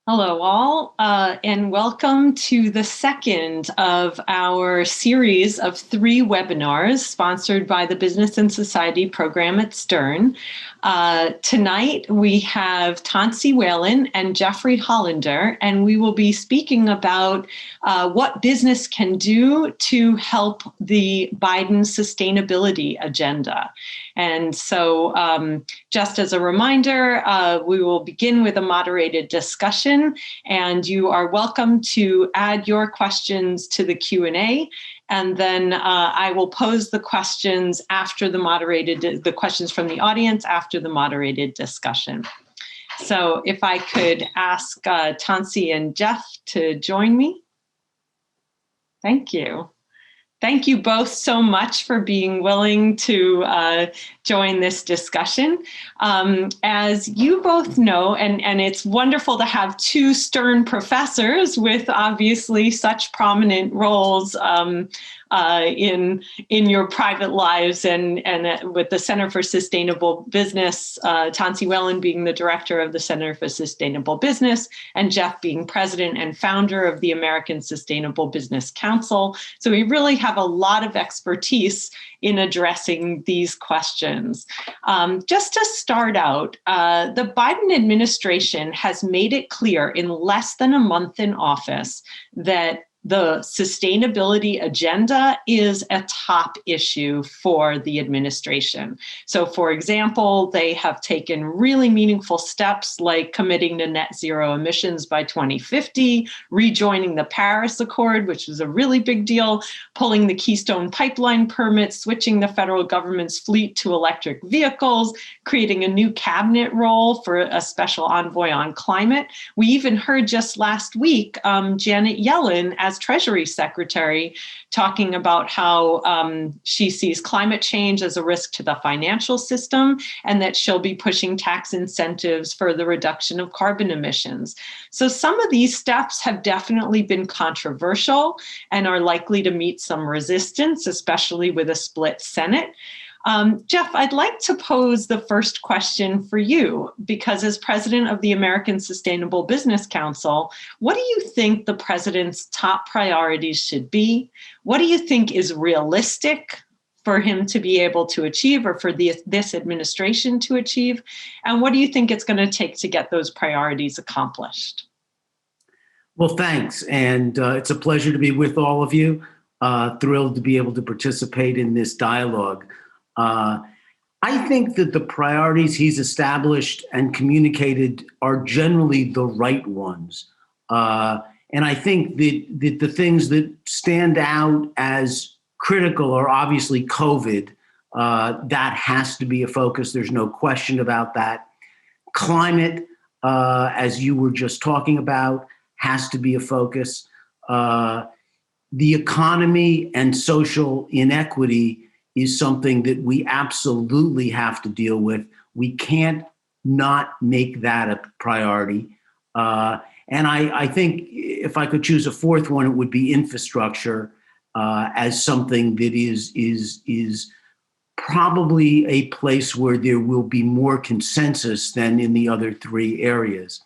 Hello, all, and welcome to the second of our series of 3 webinars sponsored by the Business and Society program at Stern. Tonight, we have Tensie Whelan and Jeffrey Hollender, and we will be speaking about what business can do to help the Biden sustainability agenda. And so just as a reminder, we will begin with a moderated discussion, and you are welcome to add your questions to the Q&A. And then I will pose the questions after the questions from the audience after the moderated discussion. So if I could ask Tensie and Jeff to join me. Thank you. Thank you both so much for being willing to join this discussion. As you both know, and it's wonderful to have 2 Stern professors with obviously such prominent roles in your private lives, and with the Center for Sustainable Business, Tensie Whelan being the director of the Center for Sustainable Business, and Jeff being president and founder of the American Sustainable Business Council. So we really have a lot of expertise in addressing these questions. Just to start out, the Biden administration has made it clear in less than a month in office that the sustainability agenda is a top issue for the administration. So, for example, they have taken really meaningful steps like committing to net zero emissions by 2050, rejoining the Paris Accord, which is a really big deal, pulling the Keystone Pipeline permit, switching the federal government's fleet to electric vehicles, creating a new cabinet role for a special envoy on climate. We even heard just last week Janet Yellen as Treasury Secretary talking about how she sees climate change as a risk to the financial system, and that she'll be pushing tax incentives for the reduction of carbon emissions. So some of these steps have definitely been controversial and are likely to meet some resistance, especially with a split Senate. Jeff, I'd like to pose the first question for you, because as president of the American Sustainable Business Council, what do you think the president's top priorities should be? What do you think is realistic for him to be able to achieve, or for this administration to achieve? And what do you think it's going to take to get those priorities accomplished? Well, thanks. And it's a pleasure to be with all of you. Thrilled to be able to participate in this dialogue. I think that the priorities he's established and communicated are generally the right ones. And I think that the things that stand out as critical are obviously COVID. That has to be a focus. There's no question about that. Climate, as you were just talking about, has to be a focus. The economy and social inequity is something that we absolutely have to deal with. We can't not make that a priority. And I think if I could choose a fourth one, it would be infrastructure as something that is probably a place where there will be more consensus than in the other 3 areas.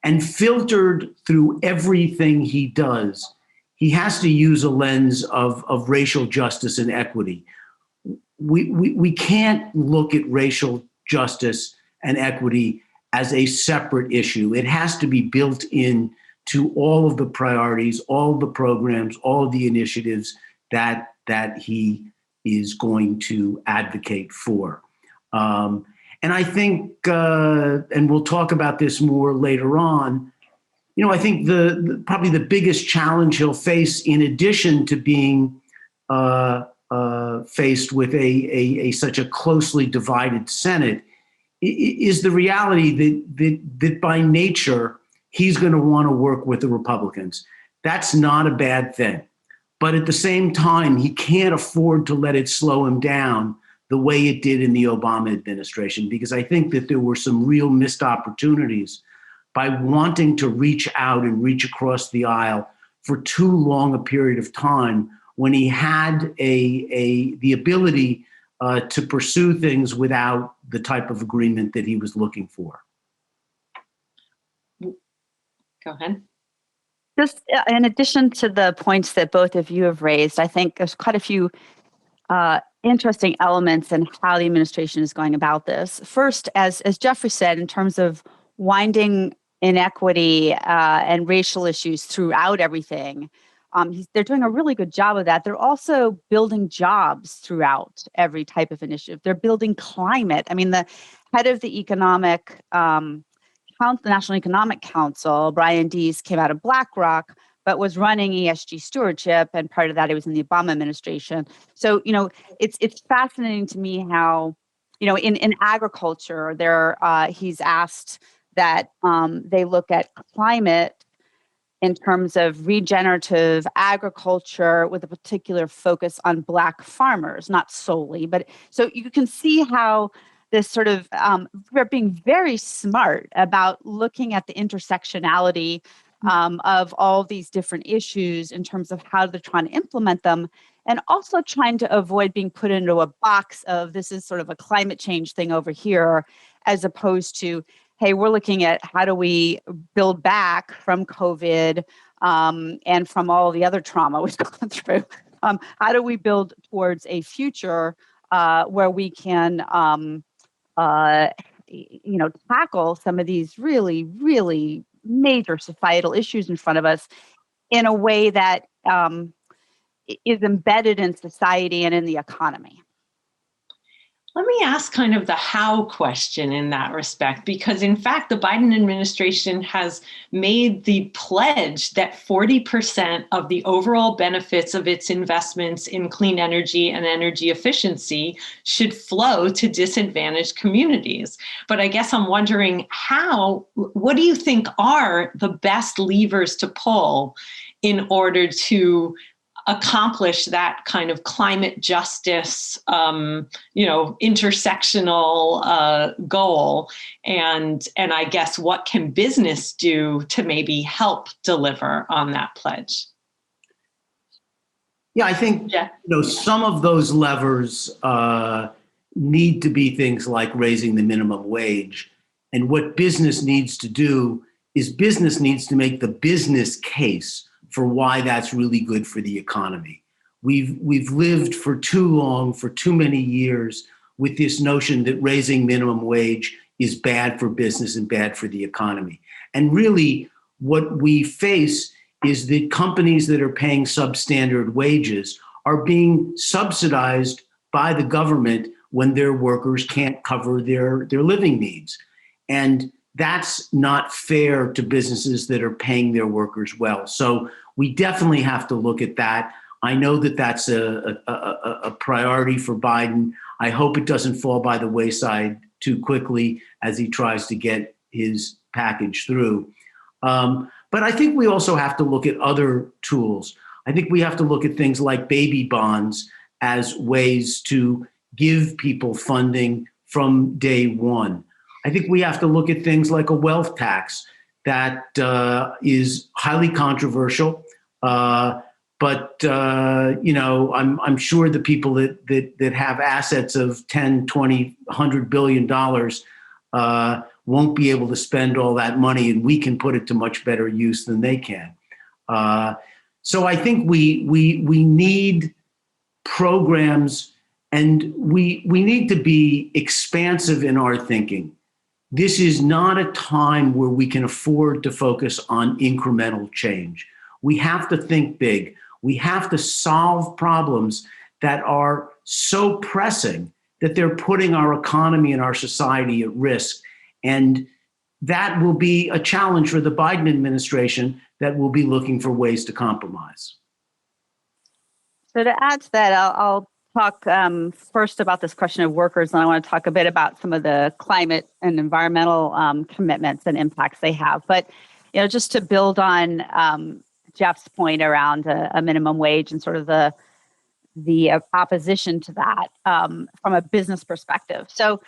And filtered through everything he does, he has to use a lens of racial justice and equity. We can't look at racial justice and equity as a separate issue. It has to be built in to all of the priorities, all of the programs, all of the initiatives that he is going to advocate for. And I think, and we'll talk about this more later on, I think probably the biggest challenge he'll face, in addition to being faced with such a closely divided Senate, is the reality that by nature, he's going to want to work with the Republicans. That's not a bad thing. But at the same time, he can't afford to let it slow him down the way it did in the Obama administration, because I think that there were some real missed opportunities by wanting to reach out and reach across the aisle for too long a period of time, when he had the ability to pursue things without the type of agreement that he was looking for. Go ahead. Just in addition to the points that both of you have raised, I think there's quite a few interesting elements in how the administration is going about this. First, as Jeffrey said, in terms of winding inequity and racial issues throughout everything, they're doing a really good job of that. They're also building jobs throughout every type of initiative. They're building climate. I mean, the head of the the National Economic Council, Brian Deese, came out of BlackRock, but was running ESG stewardship, and part of that he was in the Obama administration. So, it's fascinating to me how, in agriculture, he's asked that they look at climate in terms of regenerative agriculture with a particular focus on Black farmers, not solely, but so you can see how this sort of we're being very smart about looking at the intersectionality of all these different issues in terms of how they're trying to implement them, and also trying to avoid being put into a box of this is sort of a climate change thing over here, as opposed to, hey, we're looking at how do we build back from COVID and from all the other trauma we've gone through. How do we build towards a future where we can tackle some of these really, really major societal issues in front of us in a way that is embedded in society and in the economy. Let me ask kind of the how question in that respect, because in fact, the Biden administration has made the pledge that 40% of the overall benefits of its investments in clean energy and energy efficiency should flow to disadvantaged communities. But I guess I'm wondering what do you think are the best levers to pull in order to accomplish that kind of climate justice, intersectional goal, and I guess what can business do to maybe help deliver on that pledge? Yeah, I think some of those levers need to be things like raising the minimum wage, and what business needs to do is business needs to make the business case for why that's really good for the economy. We've lived for too long, for too many years, with this notion that raising minimum wage is bad for business and bad for the economy. And really, what we face is that companies that are paying substandard wages are being subsidized by the government when their workers can't cover their living needs. And that's not fair to businesses that are paying their workers well. So we definitely have to look at that. I know that that's a priority for Biden. I hope it doesn't fall by the wayside too quickly as he tries to get his package through. But I think we also have to look at other tools. I think we have to look at things like baby bonds as ways to give people funding from day one. I think we have to look at things like a wealth tax that is highly controversial, but I'm sure the people that have assets of 10, 20, $100 billion won't be able to spend all that money, and we can put it to much better use than they can. So I think we need programs, and we need to be expansive in our thinking. This is not a time where we can afford to focus on incremental change. We have to think big. We have to solve problems that are so pressing that they're putting our economy and our society at risk. And that will be a challenge for the Biden administration that will be looking for ways to compromise. So to add to that, I'll talk first about this question of workers, and I want to talk a bit about some of the climate and environmental commitments and impacts they have. But just to build on Jeff's point around a minimum wage and sort of the opposition to that from a business perspective. So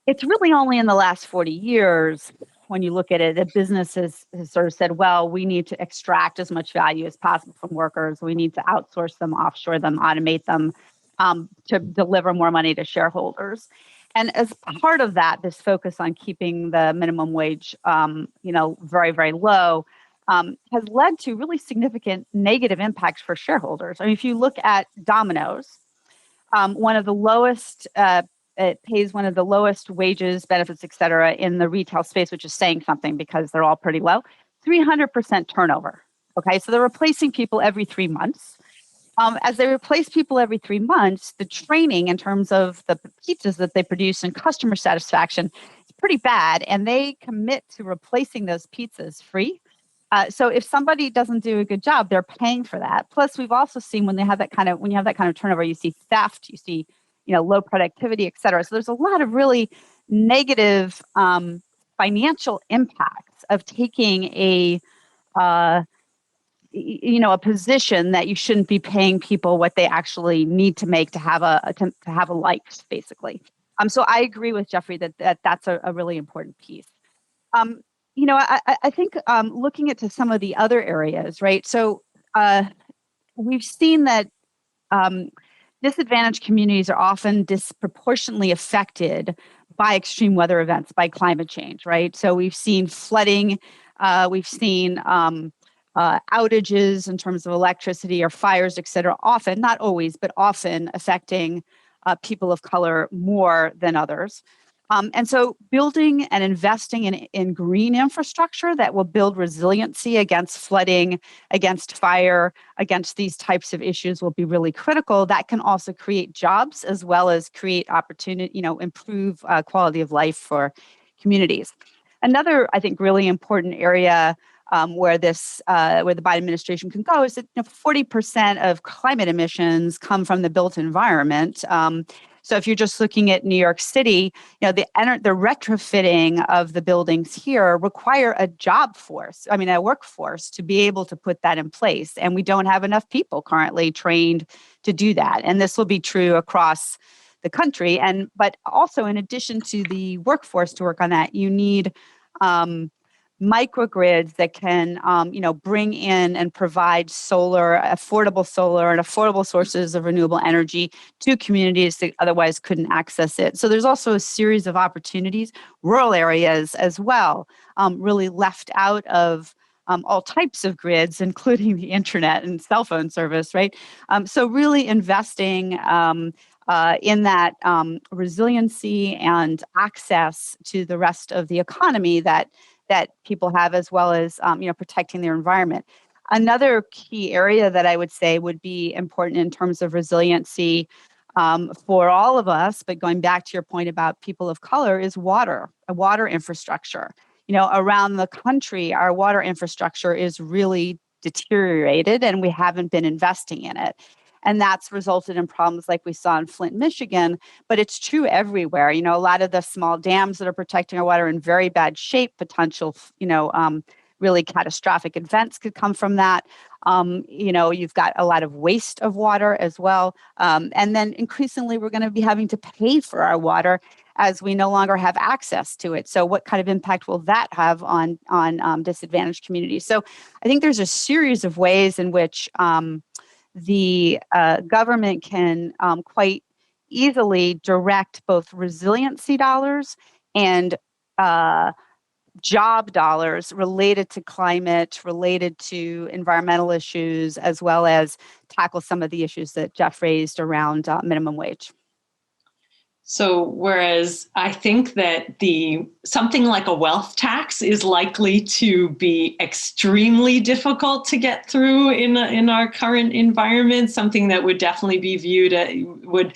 it's really only in the last 40 years, when you look at it, that business has sort of said, well, we need to extract as much value as possible from workers. We need to outsource them, offshore them, automate them to deliver more money to shareholders. And as part of that, this focus on keeping the minimum wage, very, very low, has led to really significant negative impacts for shareholders. I mean, if you look at Domino's, one of the lowest, it pays one of the lowest wages, benefits, et cetera, in the retail space, which is saying something because they're all pretty low, 300% turnover. Okay, so they're replacing people every 3 months. As they replace people every 3 months, the training in terms of the pizzas that they produce and customer satisfaction is pretty bad, and they commit to replacing those pizzas free. So if somebody doesn't do a good job, they're paying for that. Plus, we've also seen when you have that kind of turnover, you see theft, you see low productivity, et cetera. So there's a lot of really negative financial impacts of taking a position that you shouldn't be paying people what they actually need to make to have a life, basically. So I agree with Jeffrey that's a really important piece. I think looking into some of the other areas, right? So we've seen that disadvantaged communities are often disproportionately affected by extreme weather events, by climate change, right? So we've seen flooding, we've seen outages in terms of electricity or fires, et cetera, often, not always, but often affecting people of color more than others. And so building and investing in green infrastructure that will build resiliency against flooding, against fire, against these types of issues will be really critical. That can also create jobs as well as create opportunity, improve quality of life for communities. Another, I think, really important area where the Biden administration can go is that 40% of climate emissions come from the built environment. So if you're just looking at New York City, the retrofitting of the buildings here require a workforce to be able to put that in place. And we don't have enough people currently trained to do that. And this will be true across the country. But also in addition to the workforce to work on that, you need microgrids that can, bring in and provide affordable solar and affordable sources of renewable energy to communities that otherwise couldn't access it. So there's also a series of opportunities, rural areas as well, really left out of all types of grids, including the internet and cell phone service, right? So really investing in that resiliency and access to the rest of the economy that people have, as well as protecting their environment. Another key area that I would say would be important in terms of resiliency for all of us, but going back to your point about people of color, is water infrastructure. Around the country, our water infrastructure is really deteriorated, and we haven't been investing in it. And that's resulted in problems like we saw in Flint, Michigan, but it's true everywhere. A lot of the small dams that are protecting our water are in very bad shape. Potential, really catastrophic events could come from that. You've got a lot of waste of water as well. And then increasingly, we're going to be having to pay for our water as we no longer have access to it. So what kind of impact will that have on disadvantaged communities? So I think there's a series of ways in which the government can quite easily direct both resiliency dollars and job dollars related to climate, related to environmental issues, as well as tackle some of the issues that Jeff raised around minimum wage. So whereas I think that something like a wealth tax is likely to be extremely difficult to get through in our current environment, something that would definitely be viewed would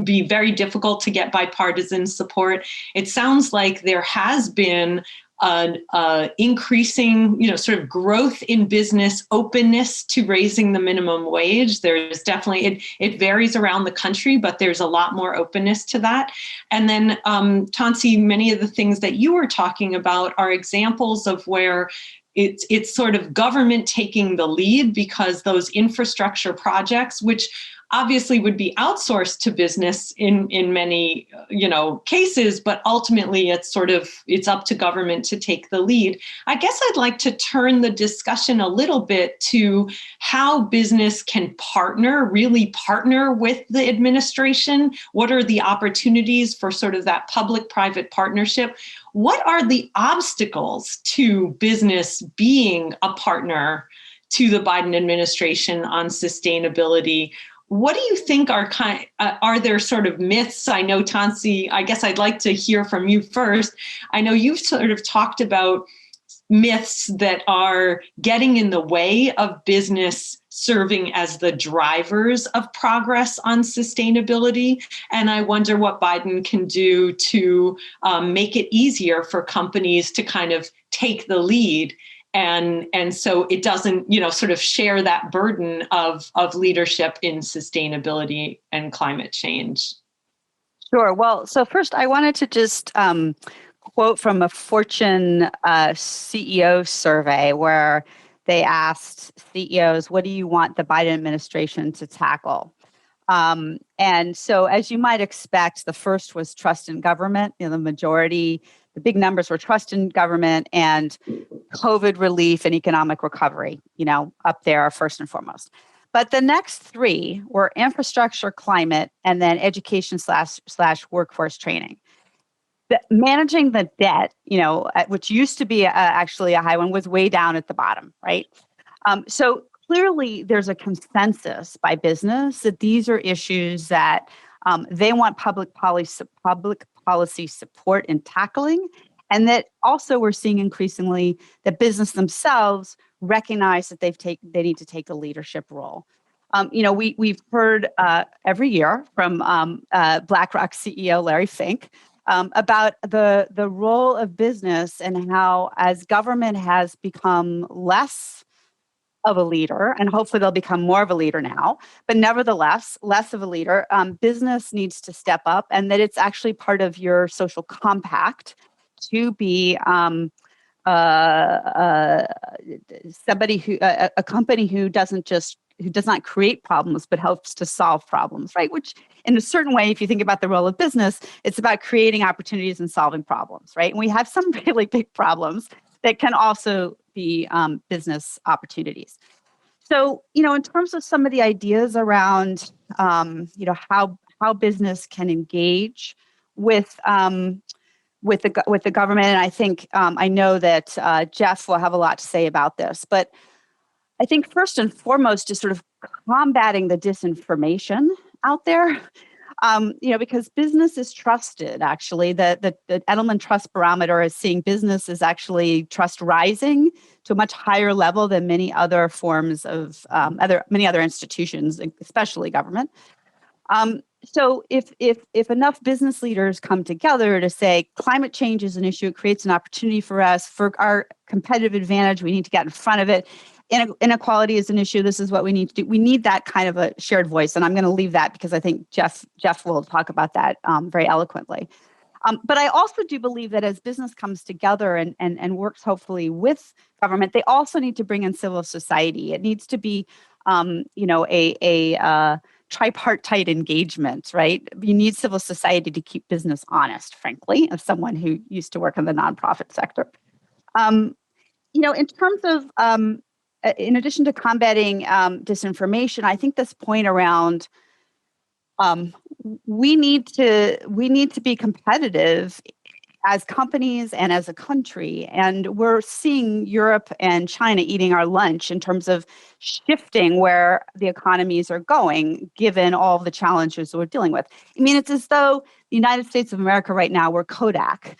be very difficult to get bipartisan support. It sounds like there has been an increasing, sort of growth in business openness to raising the minimum wage. There's definitely, it varies around the country, but there's a lot more openness to that. And then, Tensie, many of the things that you were talking about are examples of where it's sort of government taking the lead, because those infrastructure projects, which obviously would be outsourced to business in many, cases, but ultimately it's up to government to take the lead. I guess I'd like to turn the discussion a little bit to how business can really partner with the administration. What are the opportunities for sort of that public-private partnership? What are the obstacles to business being a partner to the Biden administration on sustainability? What do you think are there sort of myths? I know, Tensie, I guess I'd like to hear from you first. I know you've sort of talked about myths that are getting in the way of business serving as the drivers of progress on sustainability. And I wonder what Biden can do to make it easier for companies to kind of take the lead, and so it doesn't, sort of share that burden of leadership in sustainability and climate change. Sure. Well, so first I wanted to just quote from a Fortune CEO survey where they asked CEOs, what do you want the Biden administration to tackle? And so, as you might expect, the first was trust in government. The big numbers were trust in government and COVID relief and economic recovery, up there first and foremost. But the next three were infrastructure, climate, and then education / workforce training. Managing the debt, which used to be actually a high one, was way down at the bottom, right? So clearly there's a consensus by business that these are issues that they want public policy support in tackling, and that also we're seeing increasingly that business themselves recognize that they need to take a leadership role. We've heard every year from BlackRock CEO Larry Fink about the role of business and how, as government has become less of a leader, and hopefully they'll become more of a leader now, but nevertheless, less of a leader, business needs to step up, and that it's actually part of your social compact to be a company who does not create problems, but helps to solve problems, right? Which in a certain way, if you think about the role of business, it's about creating opportunities and solving problems, right? And we have some really big problems that can also be business opportunities. So, in terms of some of the ideas around, how business can engage with the government, and I think I know that Jeff will have a lot to say about this, but I think first and foremost is sort of combating the disinformation out there. Because business is trusted, actually. The Edelman Trust Barometer is seeing business is actually trust rising to a much higher level than many other forms of many other institutions, especially government. So if enough business leaders come together to say climate change is an issue, it creates an opportunity for us, for our competitive advantage, we need to get in front of it. Inequality is an issue. This is what we need to do. We need that kind of a shared voice. And I'm going to leave that because I think Jeff will talk about that very eloquently. But I also do believe that as business comes together and works hopefully with government, they also need to bring in civil society. It needs to be, a tripartite engagement, right? You need civil society to keep business honest, frankly, as someone who used to work in the nonprofit sector. In terms of in addition to combating disinformation, I think this point around we need to be competitive as companies and as a country, and we're seeing Europe and China eating our lunch in terms of shifting where the economies are going, given all the challenges we're dealing with. I mean, it's as though the United States of America right now were Kodak,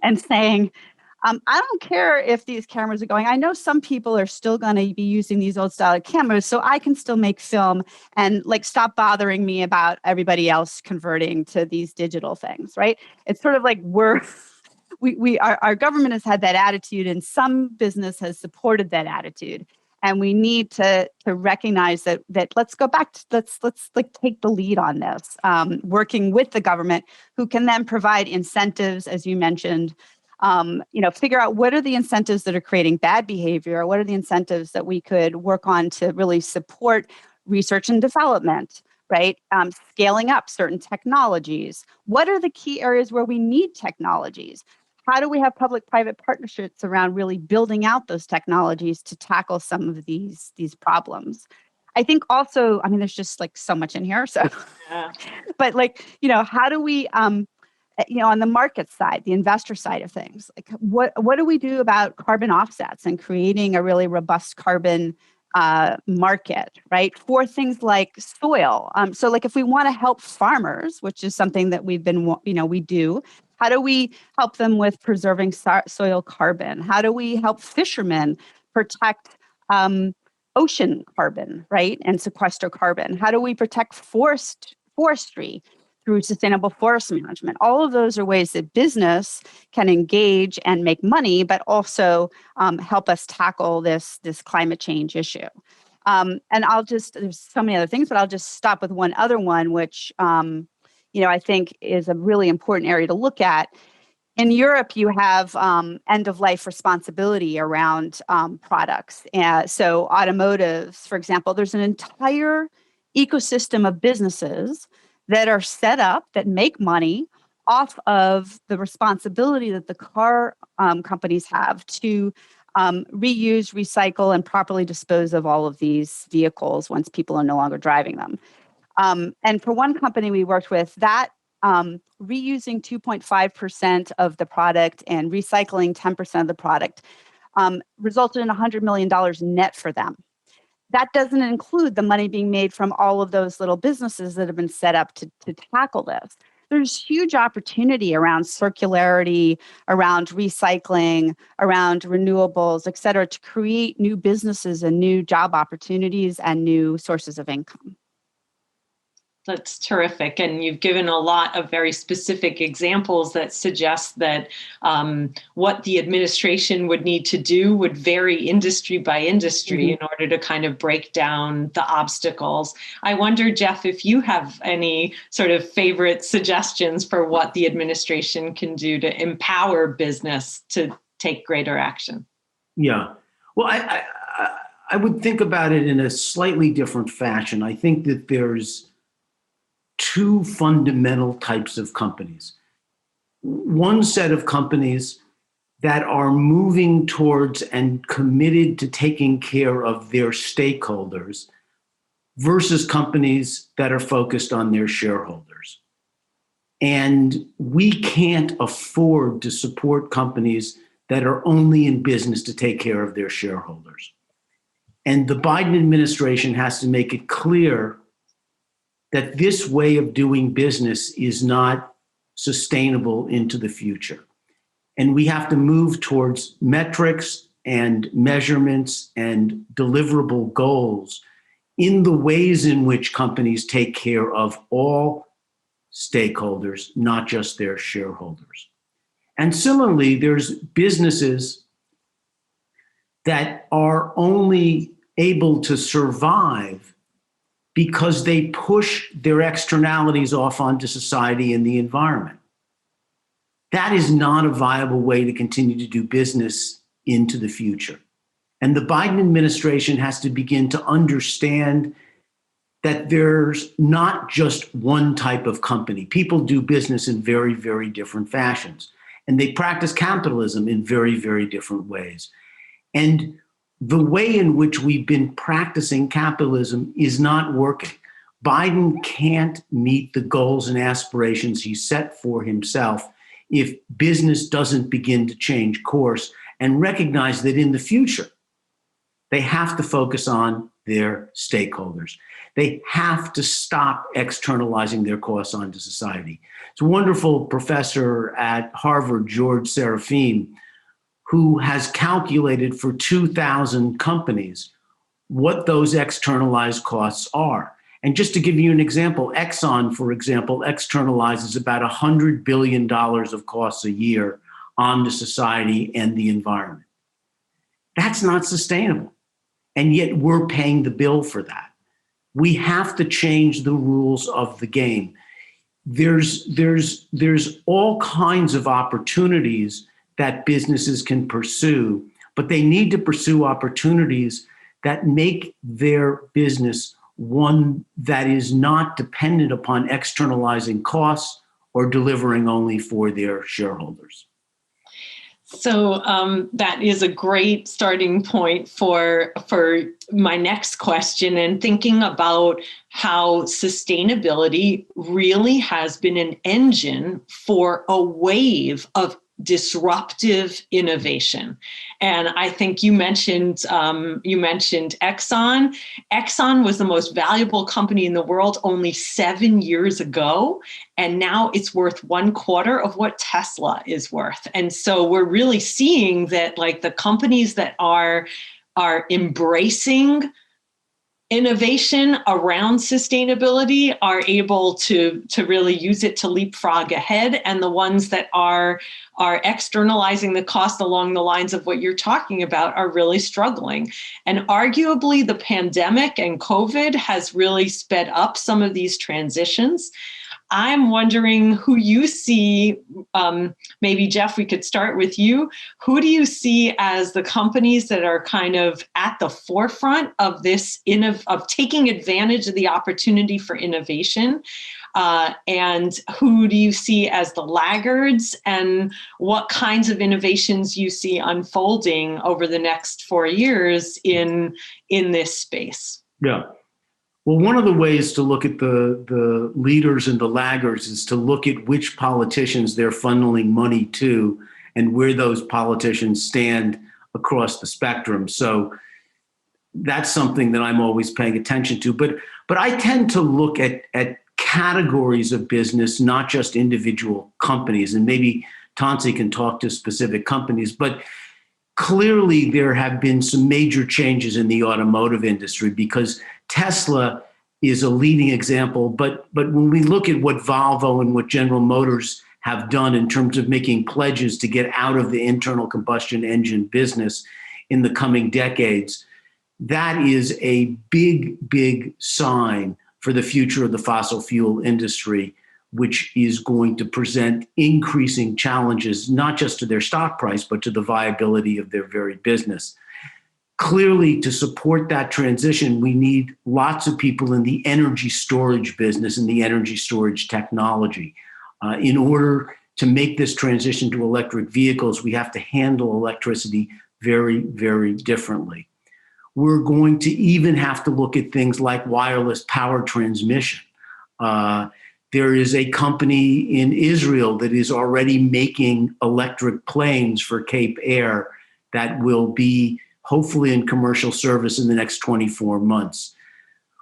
and saying, I don't care if these cameras are going. I know some people are still going to be using these old style cameras, so I can still make film and stop bothering me about everybody else converting to these digital things, right? It's sort of like our government has had that attitude, and some business has supported that attitude. And we need to recognize that let's go back to, let's take the lead on this, working with the government, who can then provide incentives, as you mentioned, figure out what are the incentives that are creating bad behavior, what are the incentives that we could work on to really support research and development, right? Scaling up certain technologies. What are the key areas where we need technologies? How do we have public-private partnerships around really building out those technologies to tackle some of these problems? I think also, there's just like so much in here. So, yeah. But how do we, on the market side, the investor side of things, like what do we do about carbon offsets and creating a really robust carbon market, right? For things like soil. So if we want to help farmers, which is something that we've been, we do, how do we help them with preserving soil carbon? How do we help fishermen protect ocean carbon, right? And sequester carbon? How do we protect forestry through sustainable forest management? All of those are ways that business can engage and make money, but also help us tackle this climate change issue. And there's so many other things, but I'll just stop with one other one, which, I think is a really important area to look at. In Europe, you have end-of-life responsibility around products. So automotives, for example, there's an entire ecosystem of businesses that are set up that make money off of the responsibility that the car companies have to reuse, recycle, and properly dispose of all of these vehicles once people are no longer driving them. And for one company we worked with, that reusing 2.5% of the product and recycling 10% of the product resulted in $100 million net for them. That doesn't include the money being made from all of those little businesses that have been set up to tackle this. There's huge opportunity around circularity, around recycling, around renewables, et cetera, to create new businesses and new job opportunities and new sources of income. That's terrific. And you've given a lot of very specific examples that suggest that what the administration would need to do would vary industry by industry in order to kind of break down the obstacles. I wonder, Jeff, if you have any sort of favorite suggestions for what the administration can do to empower business to take greater action. Yeah. Well, I would think about it in a slightly different fashion. I think that there's two fundamental types of companies. One set of companies that are moving towards and committed to taking care of their stakeholders versus companies that are focused on their shareholders. And we can't afford to support companies that are only in business to take care of their shareholders. And the Biden administration has to make it clear that this way of doing business is not sustainable into the future. And we have to move towards metrics and measurements and deliverable goals in the ways in which companies take care of all stakeholders, not just their shareholders. And similarly, there's businesses that are only able to survive because they push their externalities off onto society and the environment. That is not a viable way to continue to do business into the future. And the Biden administration has to begin to understand that there's not just one type of company. People do business in very, very different fashions. And they practice capitalism in very, very different ways. And the way in which we've been practicing capitalism is not working. Biden can't meet the goals and aspirations he set for himself if business doesn't begin to change course and recognize that in the future, they have to focus on their stakeholders. They have to stop externalizing their costs onto society. It's a wonderful professor at Harvard, George Serafin, who has calculated for 2,000 companies what those externalized costs are. And just to give you an example, Exxon, for example, externalizes about $100 billion of costs a year onto society and the environment. That's not sustainable. And yet we're paying the bill for that. We have to change the rules of the game. There's all kinds of opportunities that businesses can pursue, but they need to pursue opportunities that make their business one that is not dependent upon externalizing costs or delivering only for their shareholders. So that is a great starting point for my next question, and thinking about how sustainability really has been an engine for a wave of disruptive innovation. And I think you mentioned Exxon. Exxon was the most valuable company in the world only 7 years ago, and now it's worth 1/4 of what Tesla is worth. And so we're really seeing that, like, the companies that are embracing innovation around sustainability are able to really use it to leapfrog ahead, and the ones that are externalizing the cost along the lines of what you're talking about are really struggling. And arguably, the pandemic and COVID has really sped up some of these transitions. I'm wondering who you see, maybe Jeff, we could start with you. Who do you see as the companies that are kind of at the forefront of this, of taking advantage of the opportunity for innovation? And who do you see as the laggards, and what kinds of innovations you see unfolding over the next 4 years in this space? Yeah. Well, one of the ways to look at the leaders and the laggards is to look at which politicians they're funneling money to and where those politicians stand across the spectrum. So that's something that I'm always paying attention to. But I tend to look at categories of business, not just individual companies. And maybe Tensie can talk to specific companies, but clearly there have been some major changes in the automotive industry, because Tesla is a leading example. But when we look at what Volvo and what General Motors have done in terms of making pledges to get out of the internal combustion engine business in the coming decades, that is a big, big sign for the future of the fossil fuel industry, which is going to present increasing challenges, not just to their stock price, but to the viability of their very business. Clearly, to support that transition, we need lots of people in the energy storage business and the energy storage technology. In order to make this transition to electric vehicles, we have to handle electricity very, very differently. We're going to even have to look at things like wireless power transmission. There is a company in Israel that is already making electric planes for Cape Air that will be hopefully in commercial service in the next 24 months.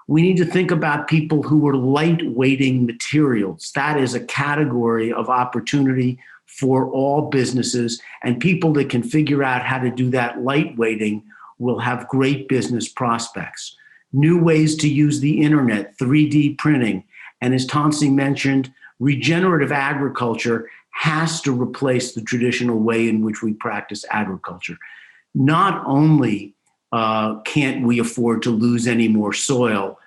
We need to think about people who are lightweighting materials. That is a category of opportunity for all businesses, and people that can figure out how to do that lightweighting will have great business prospects. New ways to use the internet, 3D printing, and as Tensie mentioned, regenerative agriculture has to replace the traditional way in which we practice agriculture. Not only can't we afford to lose any more soil,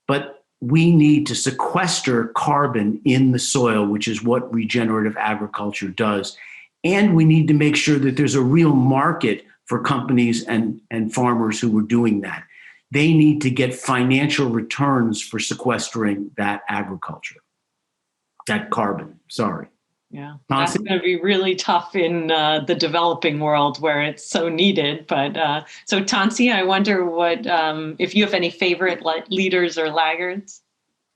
but we need to sequester carbon in the soil, which is what regenerative agriculture does. And we need to make sure that there's a real market for companies and farmers who are doing that. They need to get financial returns for sequestering that carbon, sorry. Yeah, that's going to be really tough in the developing world where it's so needed. But so Tensie, I wonder what if you have any favorite leaders or laggards?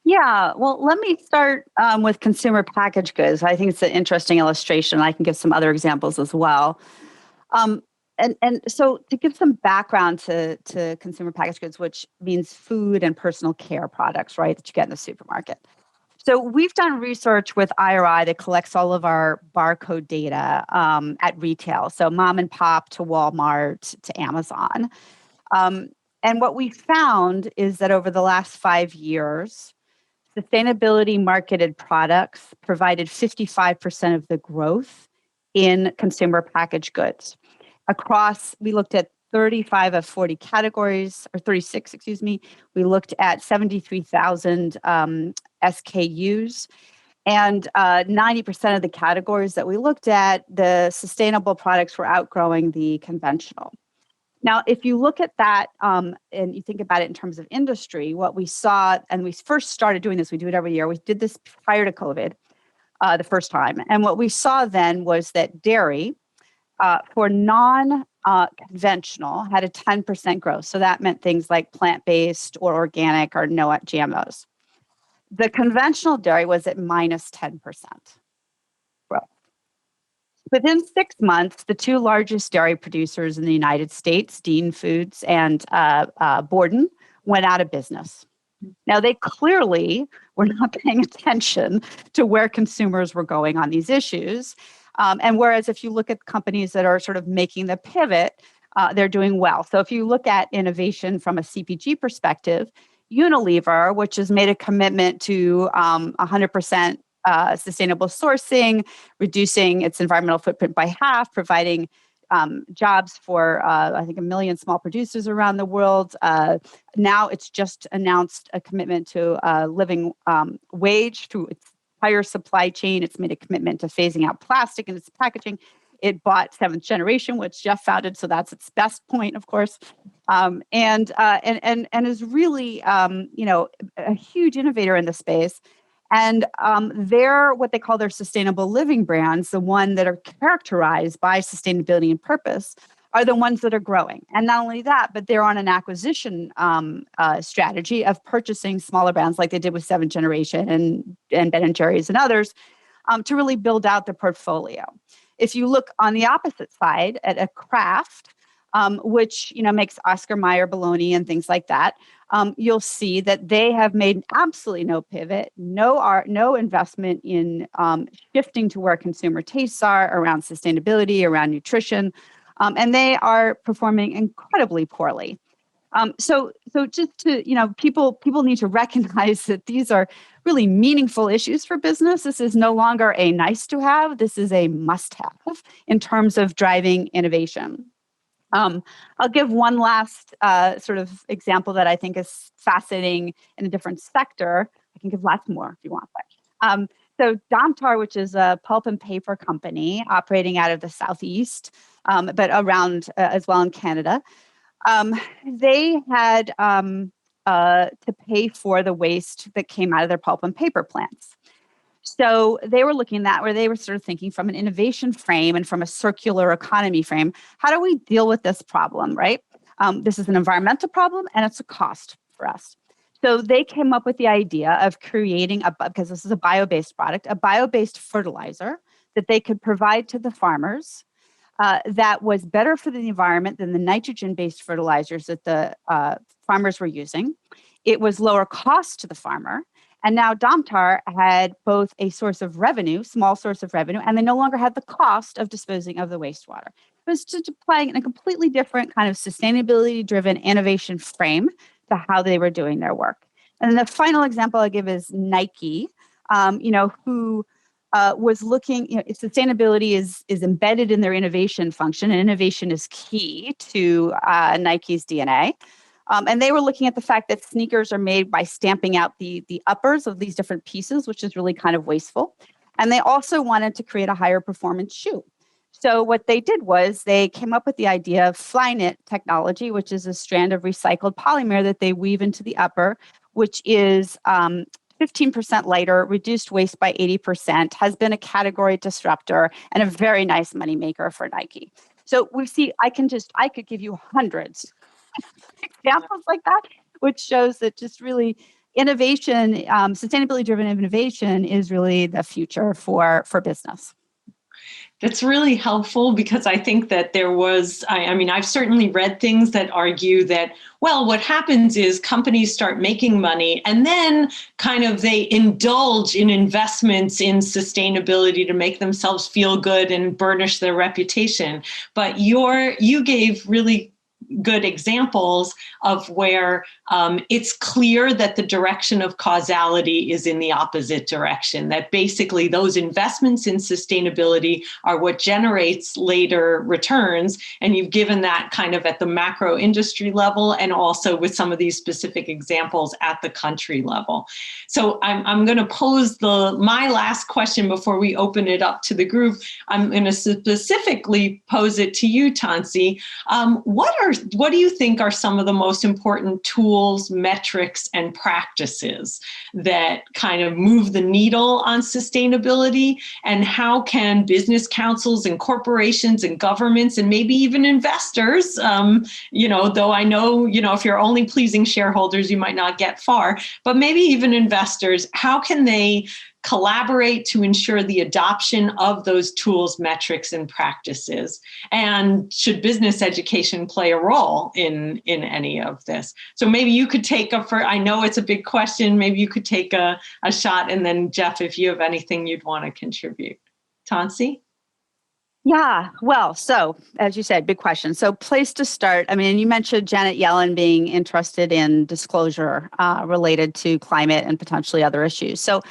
Yeah, well, let me start with consumer packaged goods. I think it's an interesting illustration. I can give some other examples as well. And so to give some background to consumer packaged goods, which means food and personal care products, right, that you get in the supermarket. So we've done research with IRI that collects all of our barcode data at retail. So mom and pop to Walmart to Amazon. And what we found is that over the last 5 years, sustainability marketed products provided 55% of the growth in consumer packaged goods. We looked at 35 of 40 categories, or 36, excuse me. We looked at 73,000 SKUs. And 90% of the categories that we looked at, the sustainable products were outgrowing the conventional. Now, if you look at that and you think about it in terms of industry, what we saw, and we first started doing this, we do it every year. We did this prior to COVID the first time. And what we saw then was that dairy for non-conventional had a 10% growth. So that meant things like plant-based or organic or no GMOs. The conventional dairy was at minus 10% growth. Within 6 months, the two largest dairy producers in the United States, Dean Foods and Borden, went out of business. Now, they clearly were not paying attention to where consumers were going on these issues. And whereas if you look at companies that are sort of making the pivot, they're doing well. So if you look at innovation from a CPG perspective, Unilever, which has made a commitment to 100% sustainable sourcing, reducing its environmental footprint by half, providing jobs for, I think, 1 million small producers around the world. Now it's just announced a commitment to a living wage through its entire supply chain. It's made a commitment to phasing out plastic in its packaging. It bought Seventh Generation, which Jeff founded, so that's its best point, of course, and is really, a huge innovator in the space. And they're what they call their sustainable living brands, the one that are characterized by sustainability and purpose, are the ones that are growing. And not only that, but they're on an acquisition strategy of purchasing smaller brands like they did with Seventh Generation and Ben & Jerry's and others to really build out the portfolio. If you look on the opposite side at a Kraft, which makes Oscar Mayer bologna and things like that, you'll see that they have made absolutely no pivot, no investment in shifting to where consumer tastes are around sustainability, around nutrition, and they are performing incredibly poorly. So just to, people need to recognize that these are really meaningful issues for business. This is no longer a nice to have. This is a must have in terms of driving innovation. I'll give one last sort of example that I think is fascinating in a different sector. I can give lots more if you want. So Domtar, which is a pulp and paper company operating out of the Southeast, but around as well in Canada, they had to pay for the waste that came out of their pulp and paper plants. So they were looking at that where they were sort of thinking from an innovation frame and from a circular economy frame, how do we deal with this problem, right? This is an environmental problem and it's a cost for us. So they came up with the idea of creating, because this is a bio-based product, a bio-based fertilizer that they could provide to the farmers that was better for the environment than the nitrogen-based fertilizers that the farmers were using. It was lower cost to the farmer. And now Domtar had both a source of revenue, small source of revenue, and they no longer had the cost of disposing of the wastewater. It was just applying in a completely different kind of sustainability-driven innovation frame to how they were doing their work. And then the final example I'll give is Nike, who was looking, sustainability is embedded in their innovation function, and innovation is key to Nike's DNA. And they were looking at the fact that sneakers are made by stamping out the uppers of these different pieces, which is really kind of wasteful. And they also wanted to create a higher performance shoe. So what they did was they came up with the idea of Flyknit technology, which is a strand of recycled polymer that they weave into the upper, which is 15% lighter, reduced waste by 80%, has been a category disruptor and a very nice moneymaker for Nike. So we see, I could give you hundreds examples like that, which shows that just really innovation, sustainability-driven innovation is really the future for business. That's really helpful because I think that there was, I've certainly read things that argue that, well, what happens is companies start making money and then kind of they indulge in investments in sustainability to make themselves feel good and burnish their reputation. But you gave really good examples of where it's clear that the direction of causality is in the opposite direction, that basically those investments in sustainability are what generates later returns. And you've given that kind of at the macro industry level and also with some of these specific examples at the country level. So I'm going to pose my last question before we open it up to the group. I'm going to specifically pose it to you, Tensie. What do you think are some of the most important tools, metrics, and practices that kind of move the needle on sustainability? And how can business councils and corporations and governments and maybe even investors, though I know, if you're only pleasing shareholders, you might not get far, but maybe even investors, how can they collaborate to ensure the adoption of those tools, metrics, and practices? And should business education play a role in any of this? So maybe you could I know it's a big question, maybe you could take a shot, and then Jeff, if you have anything you'd want to contribute. Tensie? Yeah, well, so as you said, big question. So place to start, you mentioned Janet Yellen being interested in disclosure related to climate and potentially other issues. So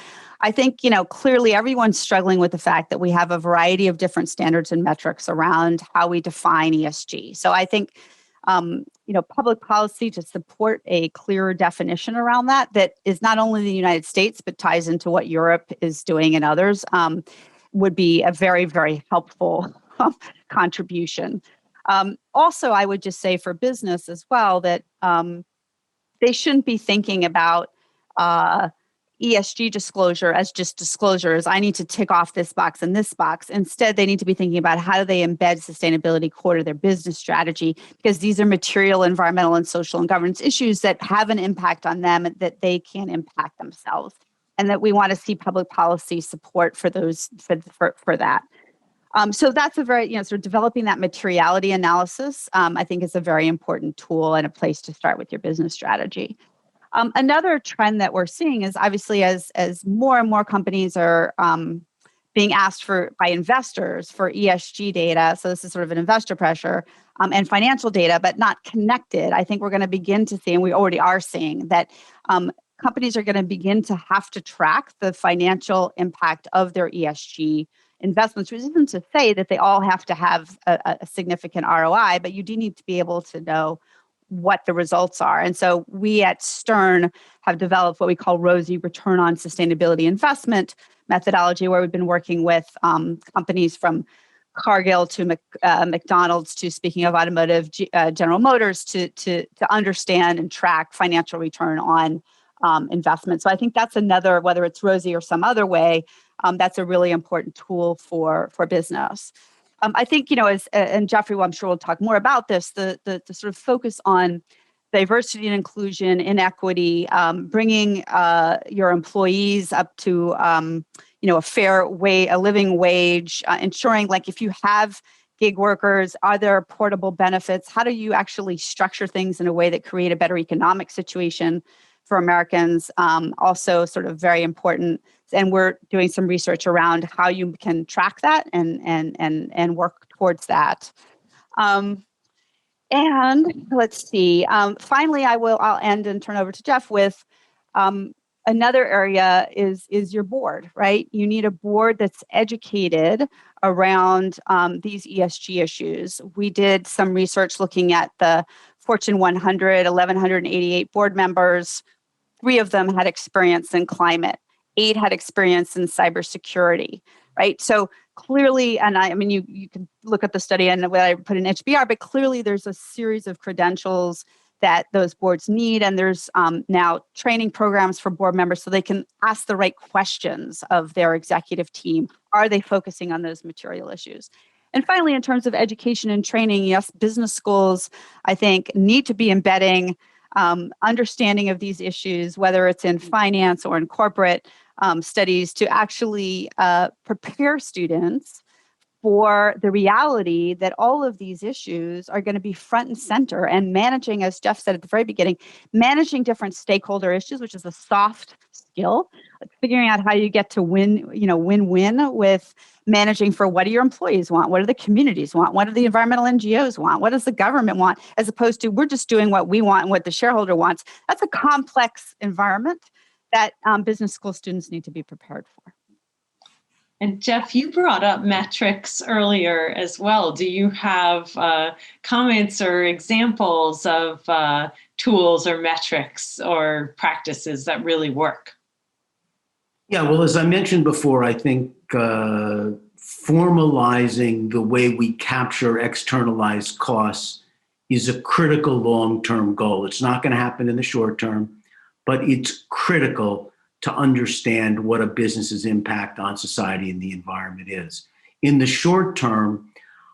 I think, clearly everyone's struggling with the fact that we have a variety of different standards and metrics around how we define ESG. So I think, public policy to support a clearer definition around that is not only the United States, but ties into what Europe is doing and others, would be a very, very helpful contribution. Also, I would just say for business as well that they shouldn't be thinking about ESG disclosure as just disclosures. I need to tick off this box and this box. Instead, they need to be thinking about how do they embed sustainability core to their business strategy, because these are material, environmental, and social and governance issues that have an impact on them that they can impact themselves, and that we want to see public policy support for those for that. So that's a very, sort of developing that materiality analysis, I think is a very important tool and a place to start with your business strategy. Another trend that we're seeing is obviously as more and more companies are being asked by investors for ESG data. So this is sort of an investor pressure and financial data, but not connected. I think we're going to begin to see, and we already are seeing, that companies are going to begin to have to track the financial impact of their ESG investments, which isn't to say that they all have to have a significant ROI, but you do need to be able to know what the results are. And so we at Stern have developed what we call ROSIE, Return on Sustainability Investment methodology, where we've been working with companies from Cargill to McDonald's to, speaking of automotive, General Motors to understand and track financial return on investment. So I think that's another, whether it's ROSIE or some other way, that's a really important tool for business. I think, and Jeffrey, I'm sure we'll talk more about this, the sort of focus on diversity and inclusion, inequity, bringing your employees up to, a fair a living wage, ensuring, like, if you have gig workers, are there portable benefits? How do you actually structure things in a way that create a better economic situation for Americans? Also sort of very important. And we're doing some research around how you can track that and work towards that. And let's see. Finally, I'll end and turn over to Jeff with another area is your board, right? You need a board that's educated around these ESG issues. We did some research looking at the Fortune 100, 1,188 board members. 3 of them had experience in climate. 8 had experience in cybersecurity, right? So clearly, and you can look at the study and what I put in HBR, but clearly there's a series of credentials that those boards need. And there's now training programs for board members so they can ask the right questions of their executive team. Are they focusing on those material issues? And finally, in terms of education and training, yes, business schools, I think, need to be embedding understanding of these issues, whether it's in finance or in corporate studies, to actually prepare students for the reality that all of these issues are going to be front and center, and managing, as Jeff said at the very beginning, managing different stakeholder issues, which is a soft skill, like figuring out how you get to win-win with managing for what do your employees want, what do the communities want, what do the environmental NGOs want, what does the government want, as opposed to we're just doing what we want and what the shareholder wants. That's a complex environment that business school students need to be prepared for. And Jeff, you brought up metrics earlier as well. Do you have comments or examples of tools or metrics or practices that really work? Yeah, well, as I mentioned before, I think formalizing the way we capture externalized costs is a critical long-term goal. It's not going to happen in the short term, but it's critical to understand what a business's impact on society and the environment is. In the short term,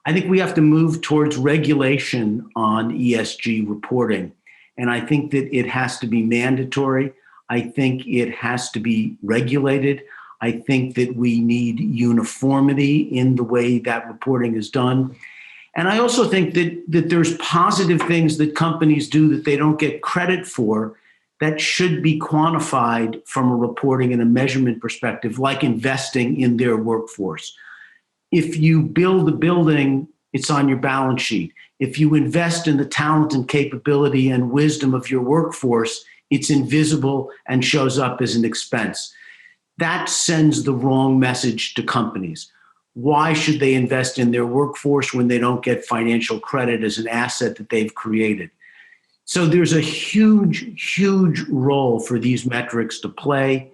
I think we have to move towards regulation on ESG reporting. And I think that it has to be mandatory. I think it has to be regulated. I think that we need uniformity in the way that reporting is done. And I also think that there's positive things that companies do that they don't get credit for that should be quantified from a reporting and a measurement perspective, like investing in their workforce. If you build a building, it's on your balance sheet. If you invest in the talent and capability and wisdom of your workforce, it's invisible and shows up as an expense. That sends the wrong message to companies. Why should they invest in their workforce when they don't get financial credit as an asset that they've created? So there's a huge, huge role for these metrics to play.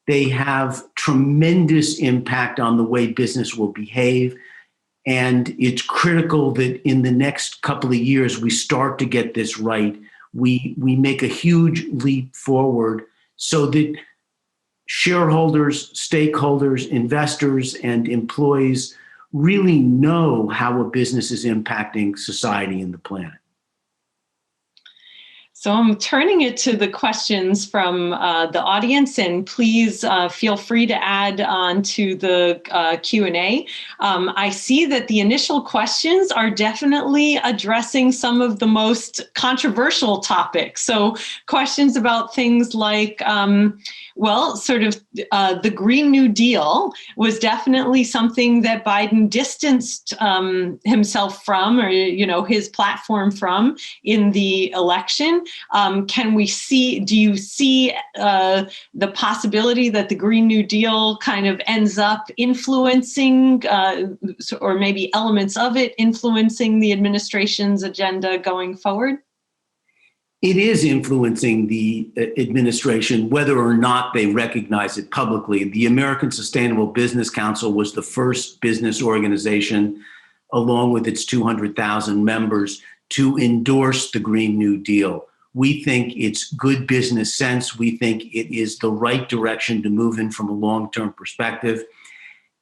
They have tremendous impact on the way business will behave. And it's critical that in the next couple of years, we start to get this right. We make a huge leap forward so that shareholders, stakeholders, investors, and employees really know how a business is impacting society and the planet. So I'm turning it to the questions from the audience, and please feel free to add on to the Q&A. I see that the initial questions are definitely addressing some of the most controversial topics. So questions about things like, the Green New Deal was definitely something that Biden distanced himself from, or his platform from, in the election. Do you see the possibility that the Green New Deal kind of ends up influencing, or maybe elements of it influencing the administration's agenda going forward? It is influencing the administration, whether or not they recognize it publicly. The American Sustainable Business Council was the first business organization, along with its 200,000 members, to endorse the Green New Deal. We think it's good business sense. We think it is the right direction to move in from a long-term perspective.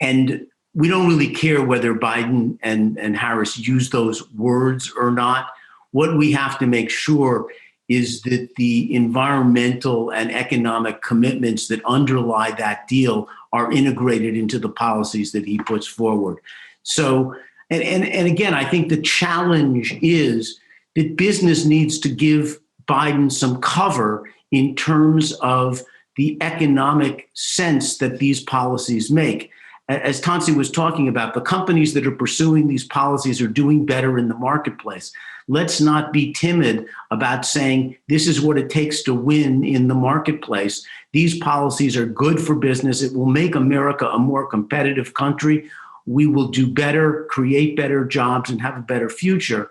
And we don't really care whether Biden and Harris use those words or not. What we have to make sure is that the environmental and economic commitments that underlie that deal are integrated into the policies that he puts forward. So, and again, I think the challenge is that business needs to give Biden some cover in terms of the economic sense that these policies make. As Tensie was talking about, the companies that are pursuing these policies are doing better in the marketplace. Let's not be timid about saying this is what it takes to win in the marketplace. These policies are good for business. It will make America a more competitive country. We will do better, create better jobs, and have a better future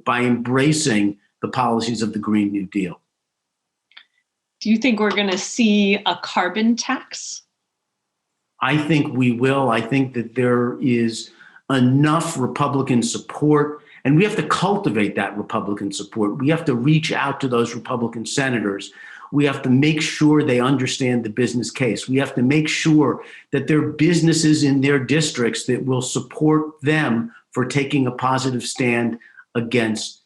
by embracing the policies of the Green New Deal. Do you think we're going to see a carbon tax? I think we will. I think that there is enough Republican support, and we have to cultivate that Republican support. We have to reach out to those Republican senators. We have to make sure they understand the business case. We have to make sure that there are businesses in their districts that will support them for taking a positive stand against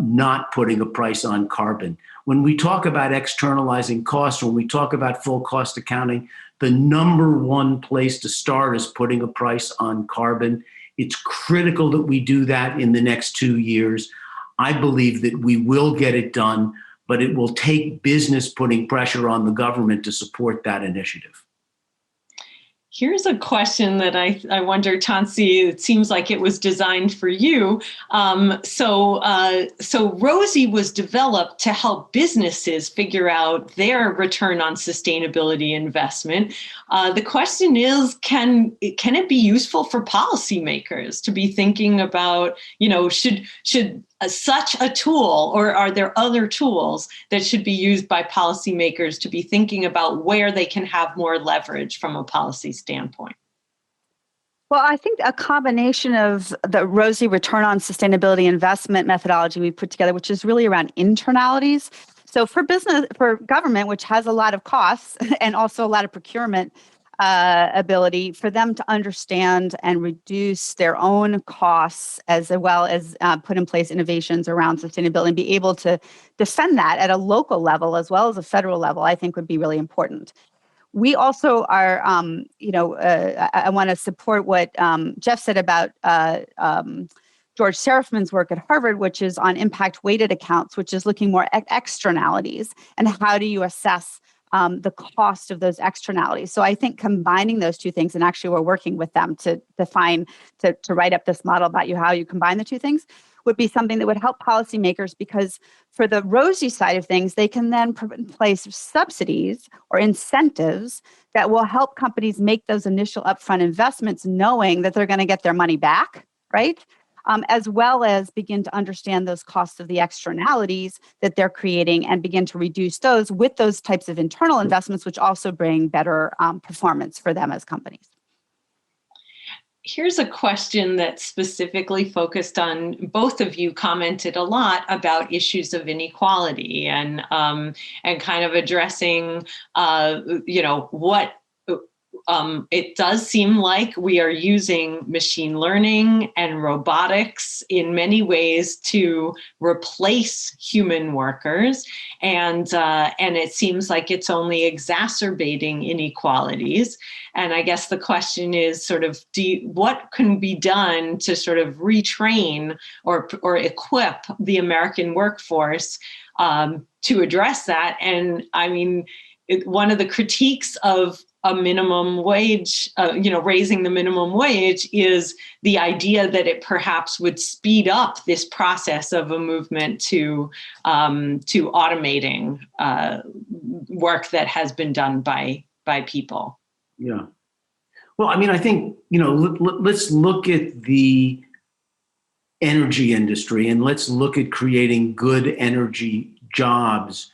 not putting a price on carbon. When we talk about externalizing costs, when we talk about full cost accounting, the number one place to start is putting a price on carbon. It's critical that we do that in the next 2 years. I believe that we will get it done, but it will take business putting pressure on the government to support that initiative. Here's a question that I wonder, Tensie, it seems like it was designed for you. So ROSIE was developed to help businesses figure out their return on sustainability investment. The question is, can it be useful for policymakers to be thinking about, should such a tool, or are there other tools that should be used by policymakers to be thinking about where they can have more leverage from a policy standpoint? Well, I think a combination of the ROSIE return on sustainability investment methodology we put together, which is really around internalities. So for government, which has a lot of costs and also a lot of procurement ability, for them to understand and reduce their own costs, as well as put in place innovations around sustainability and be able to defend that at a local level as well as a federal level, I think would be really important. We also are, I want to support what Jeff said about George Serafman's work at Harvard, which is on impact weighted accounts, which is looking more at externalities and how do you assess the cost of those externalities. So I think combining those two things, and actually we're working with them to write up this model about how you combine the two things, would be something that would help policymakers, because for the ROSIE side of things, they can then put in place subsidies or incentives that will help companies make those initial upfront investments, knowing that they're going to get their money back, right? As well as begin to understand those costs of the externalities that they're creating and begin to reduce those with those types of internal investments, which also bring better performance for them as companies. Here's a question that's specifically focused on, both of you commented a lot about issues of inequality and kind of addressing, what it does seem like we are using machine learning and robotics in many ways to replace human workers, and it seems like it's only exacerbating inequalities. And I guess the question is sort of, what can be done to sort of retrain or equip the American workforce to address that? And I mean, one of the critiques of a minimum wage, raising the minimum wage, is the idea that it perhaps would speed up this process of a movement to automating work that has been done by people. Yeah. Well, I mean, I think, let's look at the energy industry and let's look at creating good energy jobs.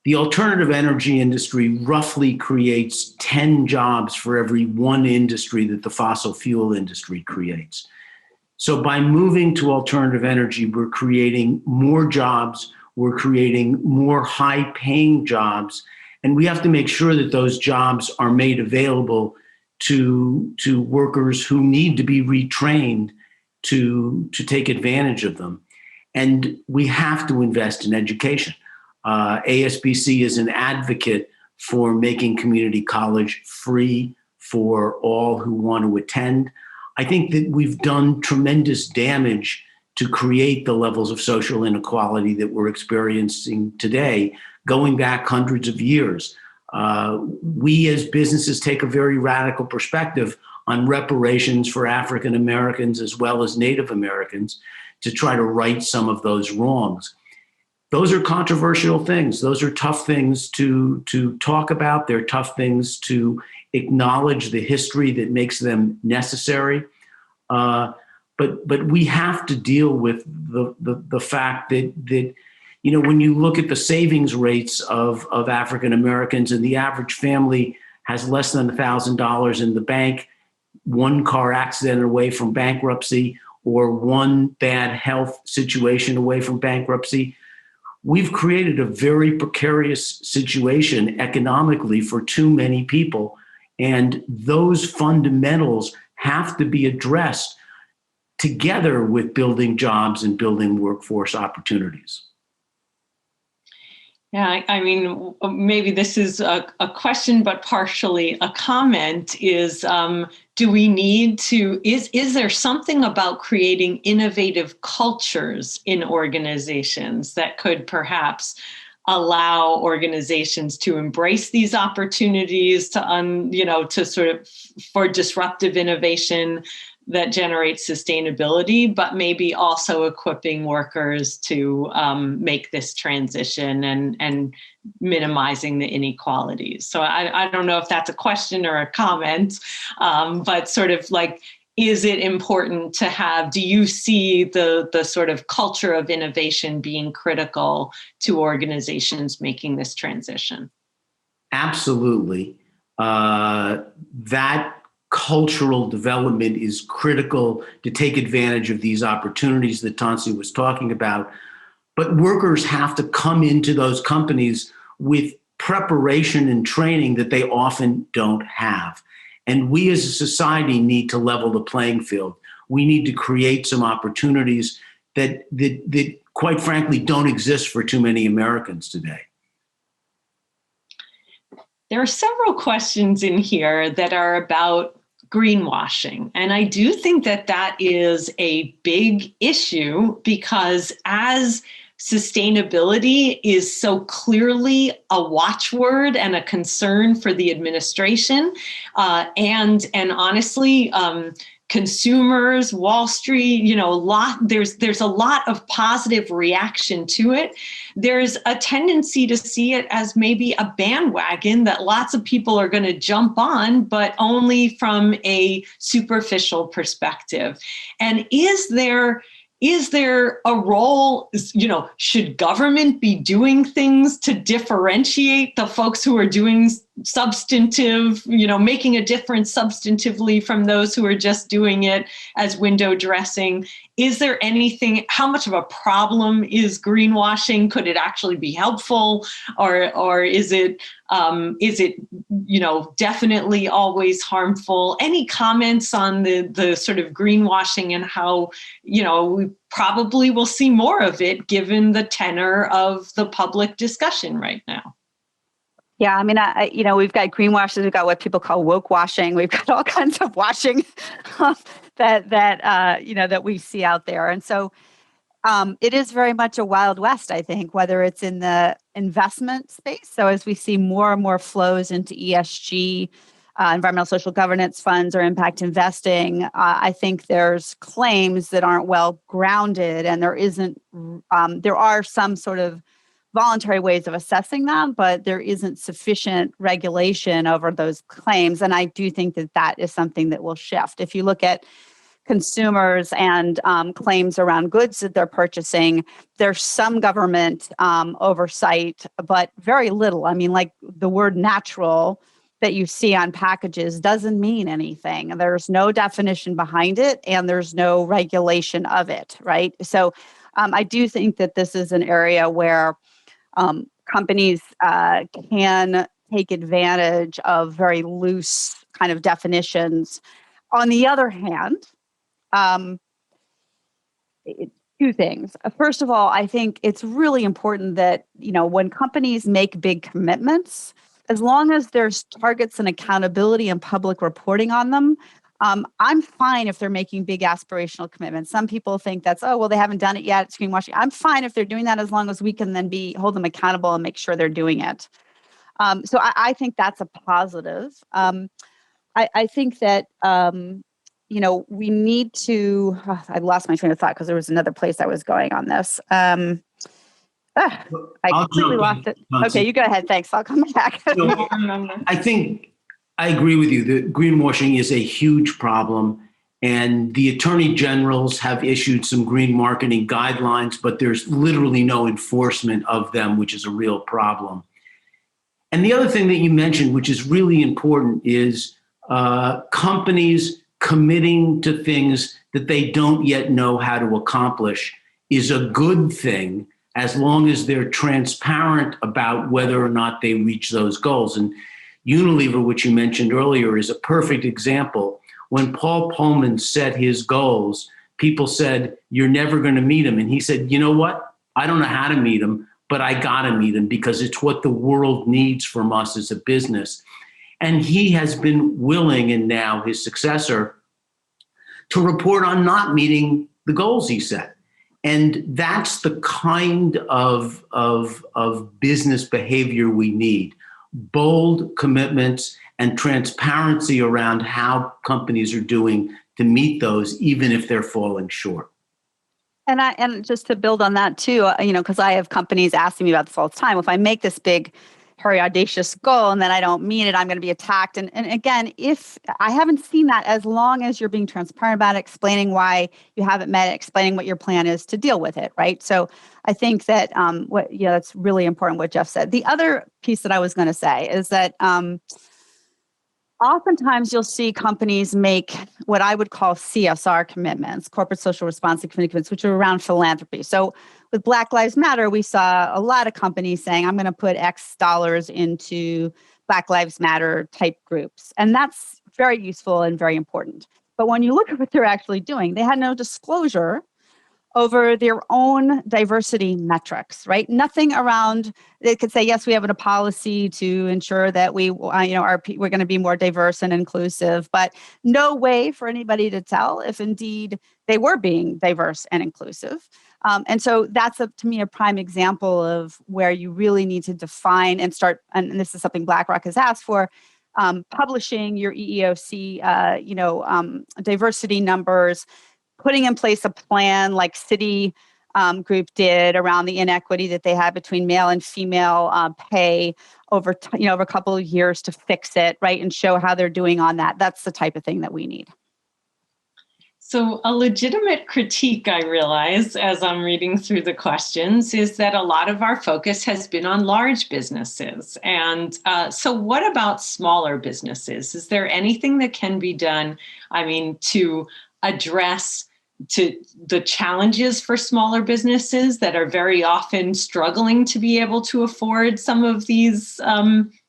The alternative energy industry roughly creates 10 jobs for every one industry that the fossil fuel industry creates. So by moving to alternative energy, we're creating more jobs, we're creating more high-paying jobs, and we have to make sure that those jobs are made available to workers who need to be retrained to take advantage of them. And we have to invest in education. ASBC is an advocate for making community college free for all who want to attend. I think that we've done tremendous damage to create the levels of social inequality that we're experiencing today, going back hundreds of years. We as businesses take a very radical perspective on reparations for African Americans as well as Native Americans to try to right some of those wrongs. Those are controversial things. Those are tough things to talk about. They're tough things to acknowledge the history that makes them necessary. But we have to deal with the fact that when you look at the savings rates of African Americans, and the average family has less than $1,000 in the bank, one car accident away from bankruptcy, or one bad health situation away from bankruptcy, we've created a very precarious situation economically for too many people. And those fundamentals have to be addressed together with building jobs and building workforce opportunities. Yeah, I mean, maybe this is a question, but partially a comment is, do we need to, is there something about creating innovative cultures in organizations that could perhaps allow organizations to embrace these opportunities to sort of for disruptive innovation that generates sustainability, but maybe also equipping workers to make this transition and minimizing the inequalities. So I don't know if that's a question or a comment, but sort of like, is it important to have, do you see the sort of culture of innovation being critical to organizations making this transition? Absolutely. That cultural development is critical to take advantage of these opportunities that Tensie was talking about. But workers have to come into those companies with preparation and training that they often don't have. And we as a society need to level the playing field. We need to create some opportunities that quite frankly don't exist for too many Americans today. There are several questions in here that are about greenwashing. And I do think that that is a big issue because as sustainability is so clearly a watchword and a concern for the administration, and honestly, consumers, Wall Street, there's a lot of positive reaction to it. There's a tendency to see it as maybe a bandwagon that lots of people are going to jump on, but only from a superficial perspective. And is there a role, should government be doing things to differentiate the folks who are doing substantive, making a difference substantively from those who are just doing it as window dressing? Is there anything, how much of a problem is greenwashing? Could it actually be helpful? Or is it definitely always harmful? Any comments on the sort of greenwashing and how, we probably will see more of it given the tenor of the public discussion right now? Yeah, I mean, we've got greenwashing, we've got what people call woke washing, we've got all kinds of washing that we see out there, and so it is very much a Wild West, I think, whether it's in the investment space. So as we see more and more flows into ESG, environmental social governance funds or impact investing, I think there's claims that aren't well grounded, and there are some sort of voluntary ways of assessing them, but there isn't sufficient regulation over those claims. And I do think that is something that will shift. If you look at consumers and claims around goods that they're purchasing, there's some government oversight, but very little. I mean, like the word natural that you see on packages doesn't mean anything. There's no definition behind it, and there's no regulation of it, right? So I do think that this is an area where companies can take advantage of very loose kind of definitions. On the other hand, two things. First of all, I think it's really important that, when companies make big commitments, as long as there's targets and accountability and public reporting on them, I'm fine if they're making big aspirational commitments. Some people think that's, they haven't done it yet, it's greenwashing. I'm fine if they're doing that as long as we can then hold them accountable and make sure they're doing it. So I think that's a positive. I think that, we need to, I lost my train of thought because there was another place I was going on this. I completely lost it. Okay, you go ahead. Thanks. I'll come back. I think I agree with you that greenwashing is a huge problem, and the attorney generals have issued some green marketing guidelines, but there's literally no enforcement of them, which is a real problem. And the other thing that you mentioned, which is really important, is companies committing to things that they don't yet know how to accomplish is a good thing as long as they're transparent about whether or not they reach those goals. And Unilever, which you mentioned earlier, is a perfect example. When Paul Pullman set his goals, people said, "You're never going to meet them." And he said, "You know what? I don't know how to meet them, but I got to meet him because it's what the world needs from us as a business. And he has been willing, and now his successor, to report on not meeting the goals he set. And that's the kind of business behavior we need. Bold commitments and transparency around how companies are doing to meet those, even if they're falling short. And just to build on that too, because I have companies asking me about this all the time. If I make this big, hairy, audacious goal and then I don't meet it, I'm going to be attacked. And again, if I haven't seen that, as long as you're being transparent about it, explaining why you haven't met it, explaining what your plan is to deal with it, right? So I think that that's really important what Jeff said. The other piece that I was going to say is that oftentimes you'll see companies make what I would call CSR commitments, corporate social responsibility commitments, which are around philanthropy. So with Black Lives Matter, we saw a lot of companies saying, I'm going to put X dollars into Black Lives Matter type groups. And that's very useful and very important. But when you look at what they're actually doing, they had no disclosure over their own diversity metrics, right? Nothing around, they could say, yes, we have a policy to ensure that we're going to be more diverse and inclusive, but no way for anybody to tell if indeed they were being diverse and inclusive. And so that's, to me, a prime example of where you really need to define and start, and this is something BlackRock has asked for, publishing your EEOC, diversity numbers, putting in place a plan like Citi Group did around the inequity that they had between male and female pay over a couple of years to fix it, right, and show how they're doing on that. That's the type of thing that we need. So a legitimate critique, I realize, as I'm reading through the questions, is that a lot of our focus has been on large businesses. And so what about smaller businesses? Is there anything that can be done, to address the challenges for smaller businesses that are very often struggling to be able to afford some of these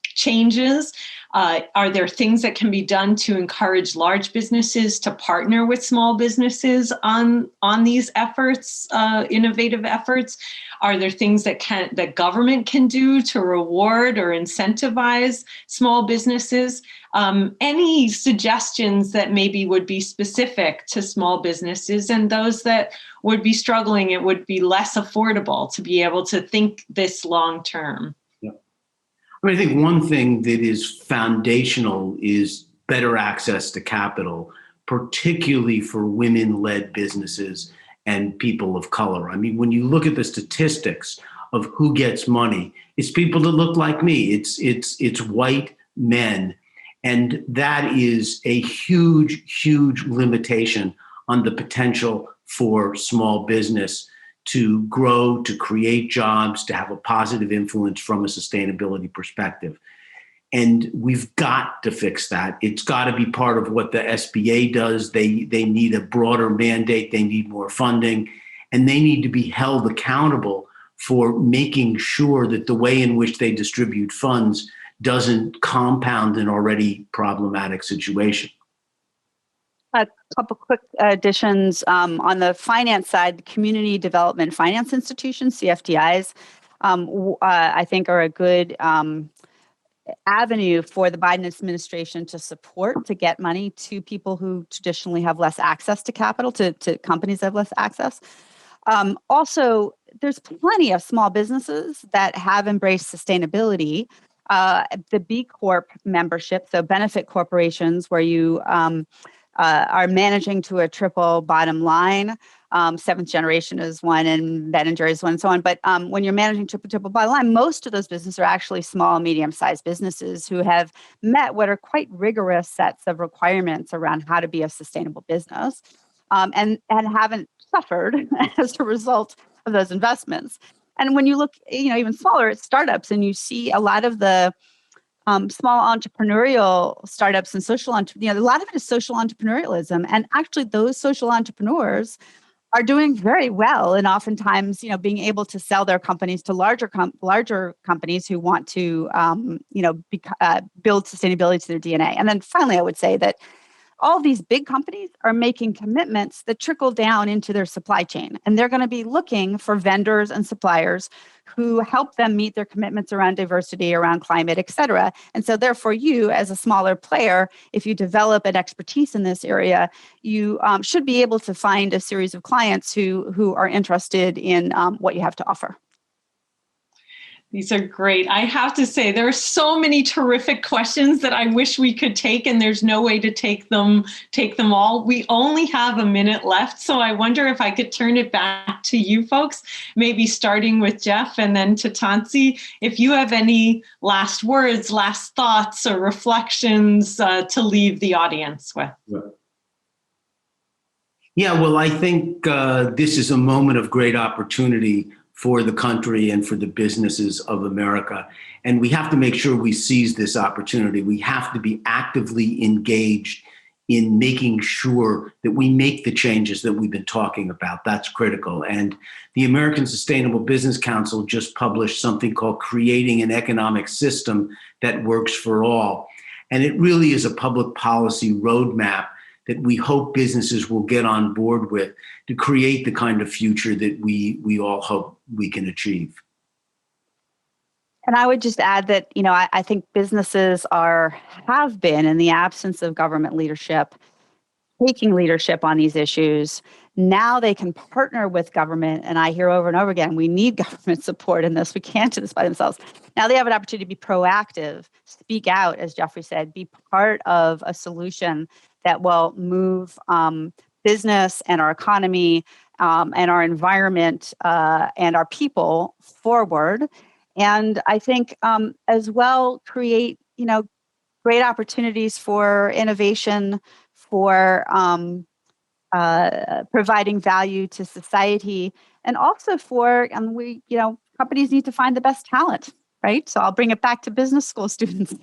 changes? Are there things that can be done to encourage large businesses to partner with small businesses on these efforts, innovative efforts? Are there things that government can do to reward or incentivize small businesses? Any suggestions that maybe would be specific to small businesses and those that would be struggling, it would be less affordable to be able to think this long term? I think one thing that is foundational is better access to capital, particularly for women-led businesses and people of color. When you look at the statistics of who gets money, it's people that look like me. It's white men. And that is a huge, huge limitation on the potential for small business to grow, to create jobs, to have a positive influence from a sustainability perspective. And we've got to fix that. It's got to be part of what the SBA does. They need a broader mandate. They need more funding. And they need to be held accountable for making sure that the way in which they distribute funds doesn't compound an already problematic situation. A couple quick additions on the finance side. Community Development Finance Institutions, CFDIs, I think are a good avenue for the Biden administration to support, to get money to people who traditionally have less access to capital, to companies that have less access. Also, there's plenty of small businesses that have embraced sustainability. The B Corp membership, so benefit corporations where you are managing to a triple bottom line. Seventh Generation is one, and Ben & Jerry's is one, and so on. But when you're managing triple bottom line, most of those businesses are actually small, medium-sized businesses who have met what are quite rigorous sets of requirements around how to be a sustainable business, and haven't suffered as a result of those investments. And when you look, even smaller at startups, and you see a lot of the small entrepreneurial startups and a lot of it is social entrepreneurialism. And actually those social entrepreneurs are doing very well. And oftentimes, being able to sell their companies to larger companies who want to, build sustainability to their DNA. And then finally, I would say that all these big companies are making commitments that trickle down into their supply chain. And they're going to be looking for vendors and suppliers who help them meet their commitments around diversity, around climate, et cetera. And so therefore, you as a smaller player, if you develop an expertise in this area, you should be able to find a series of clients who are interested in what you have to offer. These are great. I have to say, there are so many terrific questions that I wish we could take, and there's no way to take them all. We only have a minute left, so I wonder if I could turn it back to you folks, maybe starting with Jeff and then to Tensie. If you have any last words, last thoughts, or reflections to leave the audience with. Yeah, well, I think this is a moment of great opportunity for the country and for the businesses of America. And we have to make sure we seize this opportunity. We have to be actively engaged in making sure that we make the changes that we've been talking about. That's critical. And the American Sustainable Business Council just published something called Creating an Economic System That Works for All. And it really is a public policy roadmap that we hope businesses will get on board with to create the kind of future that we all hope we can achieve. And I would just add that, I think businesses have been, in the absence of government leadership, taking leadership on these issues. Now they can partner with government. And I hear over and over again, we need government support in this. We can't do this by themselves. Now they have an opportunity to be proactive, speak out, as Jeffrey said, be part of a solution that will move business and our economy and our environment and our people forward. And I think as well create, great opportunities for innovation, for providing value to society, and also for, companies need to find the best talent, right? So I'll bring it back to business school students.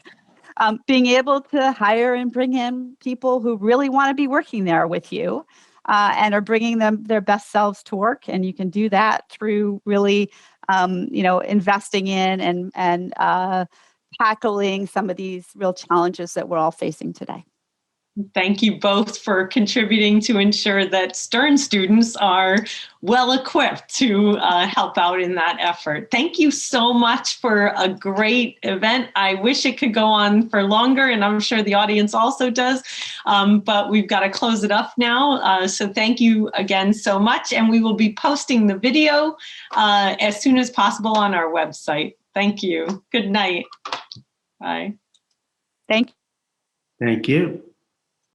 Being able to hire and bring in people who really want to be working there with you and are bringing them their best selves to work. And you can do that through really, investing in and tackling some of these real challenges that we're all facing today. Thank you both for contributing to ensure that Stern students are well equipped to help out in that effort. Thank you so much for a great event. I wish it could go on for longer, and I'm sure the audience also does, but we've got to close it up now. So thank you again so much, and we will be posting the video as soon as possible on our website. Thank you. Good night. Bye. Thank you. Thank you.